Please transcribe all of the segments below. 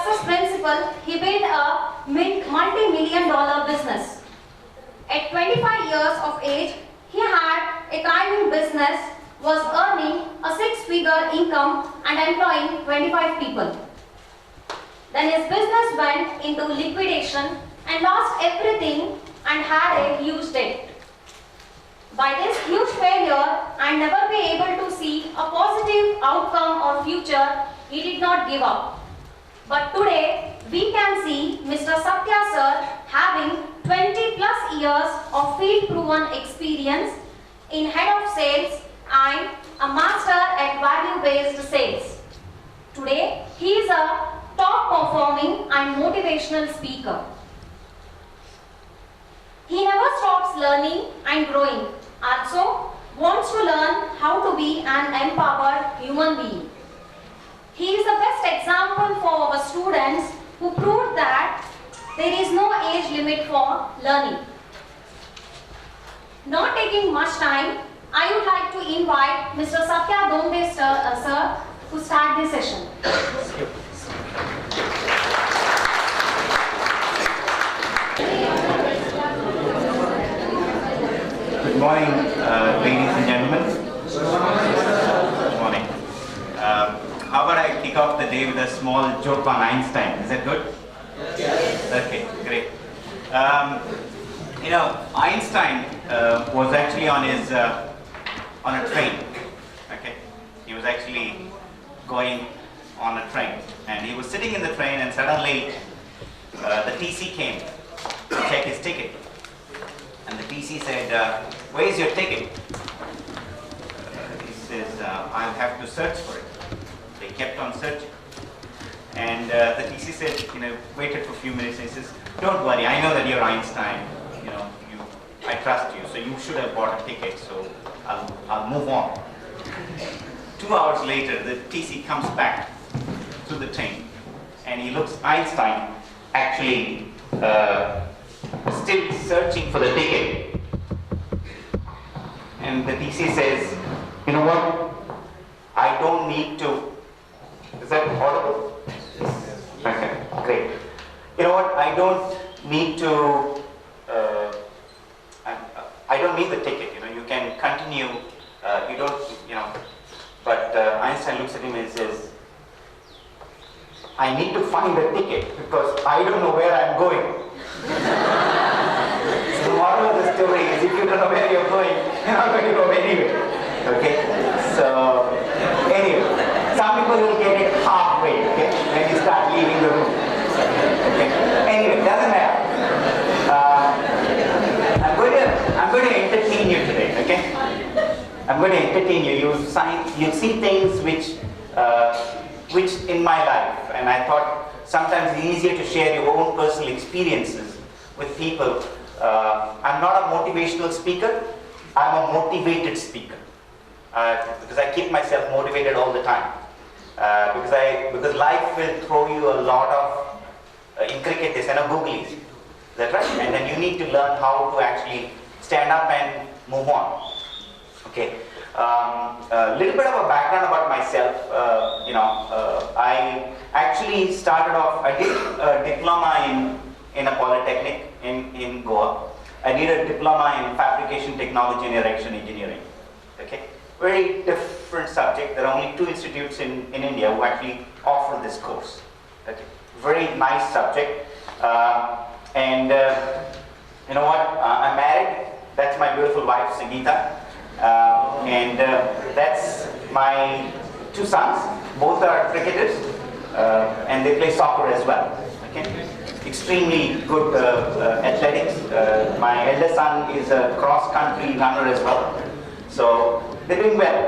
success principle, he built a multi-million-dollar business. At 25 years of age, he had a thriving business, was earning a six-figure income and employing 25 people. Then his business went into liquidation and lost everything and had a huge debt. By this huge failure and never be able to see a positive outcome or future, he did not give up. But today, we can see Mr. Satya sir having 20 plus years of field-proven experience in head of sales and a master at value-based sales. Today, he is a top-performing and motivational speaker. He never stops learning and growing. Also, wants to learn how to be an empowered human being. He is the best example for our students who proved that there is no age limit for learning. Not taking much time, I would like to invite Mr. Satya Dhongade sir to start this session. Good morning, ladies and gentlemen. Good morning. How about I kick off the day with a small joke on Einstein? Is that good? Yes. Okay, great. Einstein was actually on a train. Okay, he was actually going on a train, and he was sitting in the train, and suddenly the TC came to check his ticket. And the TC said, "Where is your ticket?" He says, "I'll have to search for it." They kept on searching. And the TC said, waited for a few minutes, and he says, "Don't worry, I know that you're Einstein. I trust you, so you should have bought a ticket, so I'll move on." 2 hours later, the TC comes back to the train, and he looks Einstein actually still searching for the ticket. And the TC says, "You know what? I don't need to..." Is that audible? Okay, great. "You know what? I don't need to... I don't need the ticket. You can continue. You don't. But Einstein looks at him and says, "I need to find the ticket because I don't know where I'm going." So the moral of the story is, if you don't know where you're going, you're not going to go anywhere. Okay? So, anyway, some people will get it halfway, okay, when you start leaving the room. Okay? Anyway, doesn't matter. I'm going to entertain you today, okay? I'm going to entertain you. You'll see things which in my life, and I thought sometimes it's easier to share your own personal experiences with people. I'm not a motivational speaker, I'm a motivated speaker. Because I keep myself motivated all the time. Because life will throw you a lot of intricacies and googlies. Is that right? And then you need to learn how to actually stand up and move on. Okay. A little bit of a background about myself. I actually started off, I did a diploma in a polytechnic in Goa. I did a diploma in fabrication technology and erection engineering. Okay, very different subject. There are only 2 institutes in India who actually offer this course. Okay, very nice subject. And you know what? I'm married. That's my beautiful wife, Sangeeta. And that's my 2 sons. Both are cricketers, and they play soccer as well. Okay, extremely good athletics. My eldest son is a cross-country runner as well. So they're doing well.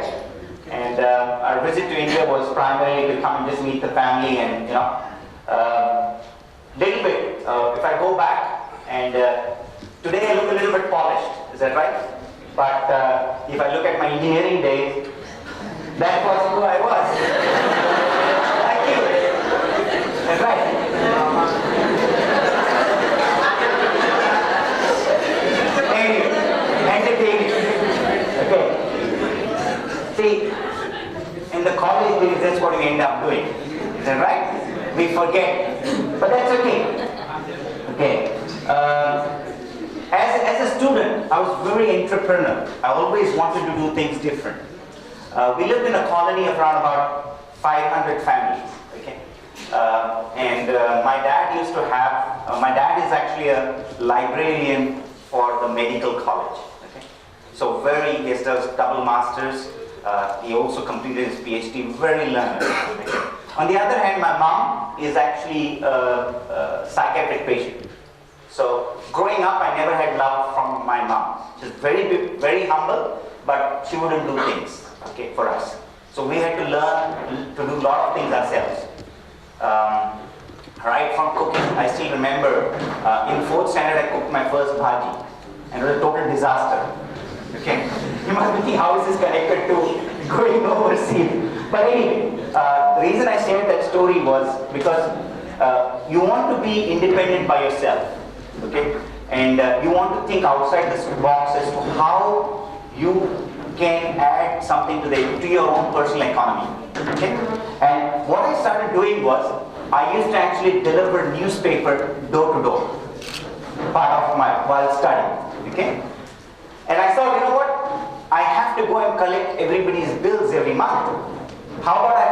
And our visit to India was primarily to come and just meet the family, and little bit. If I go back, and today I look a little bit polished. Is that right? But if I look at my engineering days, that was who I was. Thank you. That's right. Anyway, entertaining. Okay. See, in the college days, that's what we end up doing. Is that right? we forget, but that's okay. Okay. As a student, I was very entrepreneurial. I always wanted to do things different. We lived in a colony of around about 500 families. Okay. My dad used to have. My dad is actually a librarian for the medical college. Okay. So he does double masters. He also completed his PhD. Very learned. Okay. On the other hand, my mom is actually a psychiatric patient. So growing up, I never had love from my mom. She's very humble, but she wouldn't do things, okay, for us. So we had to learn to do a lot of things ourselves. Right from cooking, I still remember in 4th standard I cooked my first bhaji, and it was a total disaster. Okay, you must be thinking, how is this connected to going overseas? But anyway, the reason I shared that story was because you want to be independent by yourself. Okay, and you want to think outside this box as to how you can add something to your own personal economy. Okay, and what I started doing was I used to actually deliver newspaper door to door, part of while studying. Okay, and I thought, you know what? I have to go and collect everybody's bills every month. How about I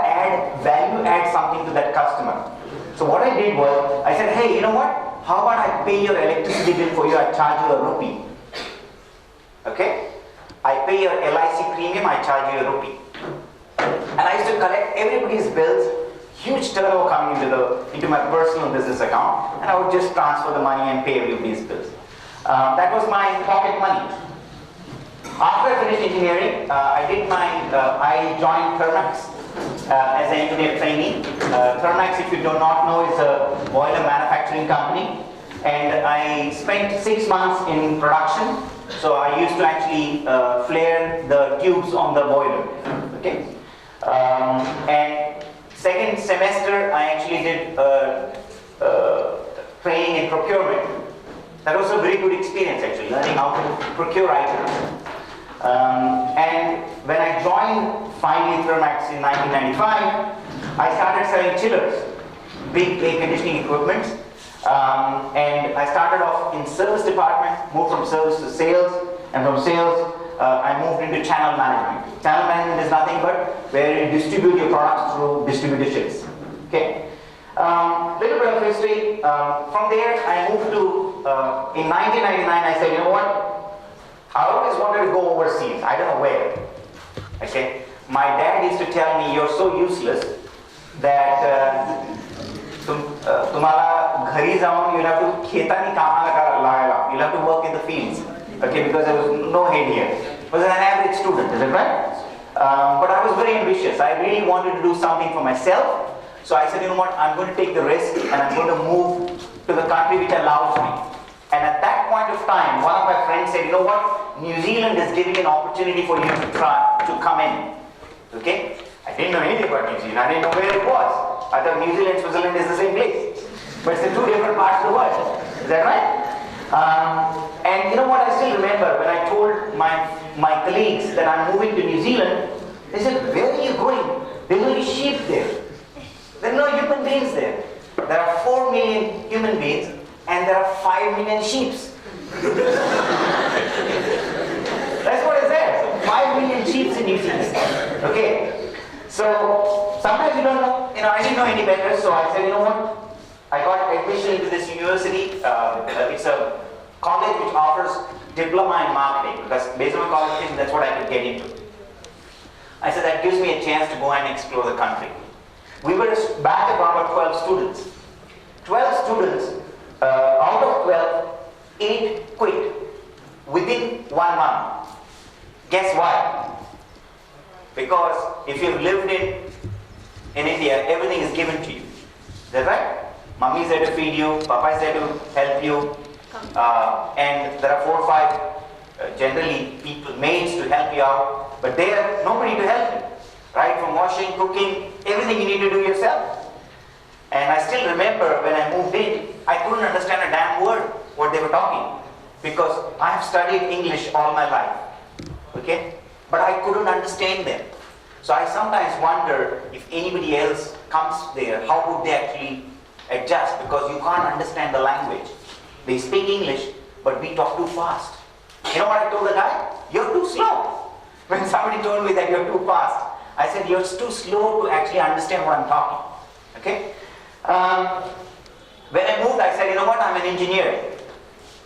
add something to that customer? So what I did was I said, hey, you know what? How about I pay your electricity bill for you, I charge you a rupee. Okay? I pay your LIC premium, I charge you a rupee. And I used to collect everybody's bills, huge turnover coming into my personal business account, and I would just transfer the money and pay everybody's bills. That was my pocket money. After I finished engineering, I joined Thermax as an engineer trainee. Thermax, if you do not know, is a boiler manufacturing company, and I spent 6 months in production. So I used to actually flare the tubes on the boiler. Okay, and second semester I actually did training in procurement. That was a very good experience actually, learning how to procure items. And when I joined finally Thermax in 1995, I started selling chillers, big air conditioning equipment, and I started off in service department, moved from service to sales, and from sales I moved into channel management. Channel management is nothing but where you distribute your products through distributorships. Okay. Little bit of history. From there I moved to, in 1999 I said, you know what? I always wanted to go overseas. I don't know where. Okay. My dad used to tell me, you're so useless that तुम्हाला घरी जाऊन you'll have to Khetani कामाला लागायला. You'll have to work in the fields. Okay, because there was no head here. I was an average student, is it right? But I was very ambitious. I really wanted to do something for myself. So I said, you know what? I'm going to take the risk and I'm going to move to the country which allows me. And at that point of time, one of my friends said, you know what, New Zealand is giving an opportunity for you to come in. Okay? I didn't know anything about New Zealand. I didn't know where it was. I thought New Zealand, Switzerland is the same place. But it's the two different parts of the world. Is that right? And you know what, I still remember when I told my colleagues that I'm moving to New Zealand, they said, where are you going? There's only sheep there. There are no human beings there. There are 4 million human beings and there are 5 million sheep. That's what is there. 5 million sheep in New Zealand. Okay. So sometimes you don't know, I didn't know any better, so I said, you know what? I got admission into this university. It's a college which offers diploma in marketing because based on my qualifications, that's what I could get into. I said that gives me a chance to go and explore the country. We were back at about 12 students. 12 students, out of 12, 8 quit within 1 month. Guess why? Because if you've lived in India, everything is given to you. Is that right? Mummy is there to feed you, Papa is there to help you, and there are 4 or 5 generally people, maids to help you out, but there nobody to help you. Right, from washing, cooking, everything you need to do yourself. And I still remember when I moved in, I couldn't understand a damn word what they were talking because I have studied English all my life, okay? But I couldn't understand them. So I sometimes wonder if anybody else comes there, how would they actually adjust? Because you can't understand the language. They speak English, but we talk too fast. You know what I told the guy? You're too slow. When somebody told me that you're too fast, I said, you're too slow to actually understand what I'm talking. Okay? When I moved, I said, you know what, I'm an engineer.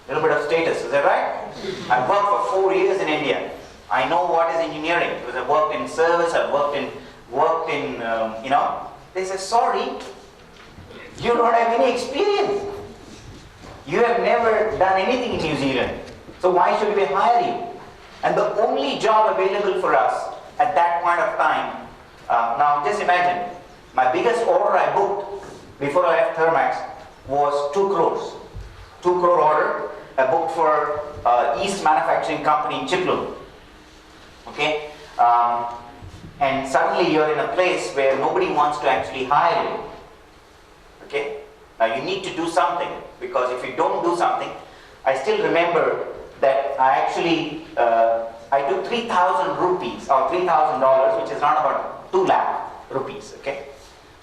A little bit of status, is that right? I worked for 4 years in India. I know what is engineering, because I worked in service, I worked in, you know. They said, sorry, you don't have any experience. You have never done anything in New Zealand. So why should we hire you? And the only job available for us at that point of time, now just imagine, my biggest order I booked before I left Thermax was 2 crores. 2 crore order I booked for East Manufacturing Company in Chiplu. Okay? And suddenly you're in a place where nobody wants to actually hire you. Okay? Now you need to do something, because if you don't do something, I still remember that I actually, I took 3,000 rupees or $3,000, which is around about 2 lakh rupees, okay,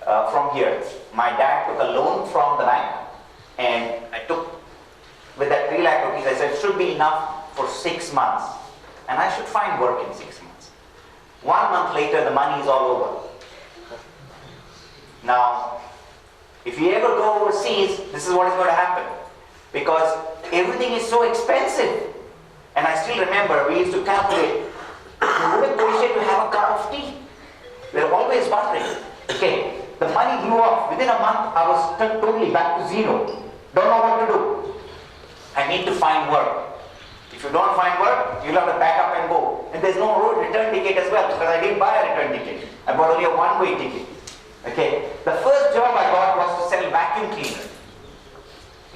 from here. My dad took a loan from the bank, and I took, with that 3 lakh rupees, I said it should be enough for 6 months, and I should find work in 6 months. 1 month later, the money is all over. Now, if you ever go overseas, this is what is going to happen, because everything is so expensive. And I still remember we used to calculate, we wouldn't appreciate to have a cup of tea. We were always wondering, okay, the money blew off. Within a month, I was totally back to zero. Don't know what to do. I need to find work. If you don't find work, you'll have to back up and go. And there's no return ticket as well, because I didn't buy a return ticket. I bought only a one-way ticket. Okay, the first job I got was to sell vacuum cleaner.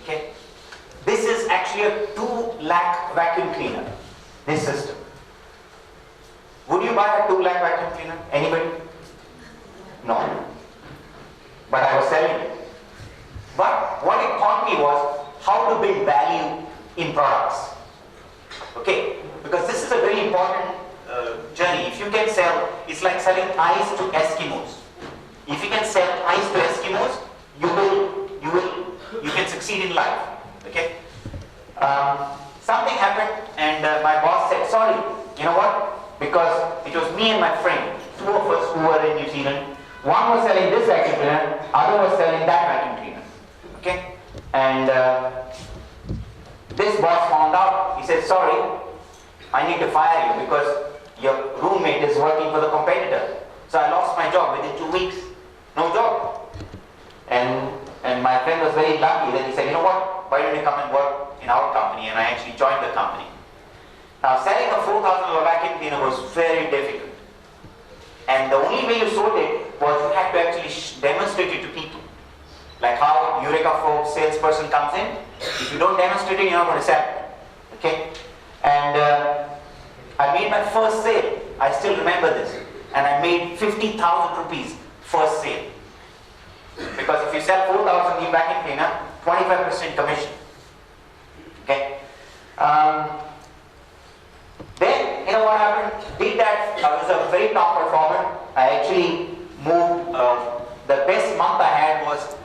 Okay, this is actually a 2 lakh vacuum cleaner, this system. Would you buy a 2 lakh vacuum cleaner? Anybody? No. But I was selling it. But what it taught me was how to build value in products. Okay, because this is a very important journey. If you can sell, it's like selling ice to Eskimos. If you can sell ice to Eskimos, you can succeed in life. Okay. Something happened, and my boss said, "Sorry, you know what? Because it was me and my friend, 2 of us who were in New Zealand. One was selling this vacuum cleaner, other was selling that vacuum cleaner. Okay, and this boss found out. He said, "Sorry, I need to fire you because your roommate is working for the competitor." So I lost my job within 2 weeks. No job. And my friend was very lucky that he said, "You know what, why don't you come and work in our company?" And I actually joined the company. Now, selling a $4,000 vacuum cleaner was very difficult. And the only way you sold it was you had to actually demonstrate it to people. Like how Eureka Folks salesperson comes in. If you don't demonstrate it, you're not going to sell it. Okay? And I made my first sale. I still remember this. And I made 50,000 rupees first sale. Because if you sell 4,000 new vacuum cleaner, 25% commission. Okay? Then, you know what happened? Did that, I was a very top performer. I actually moved, the best month I had was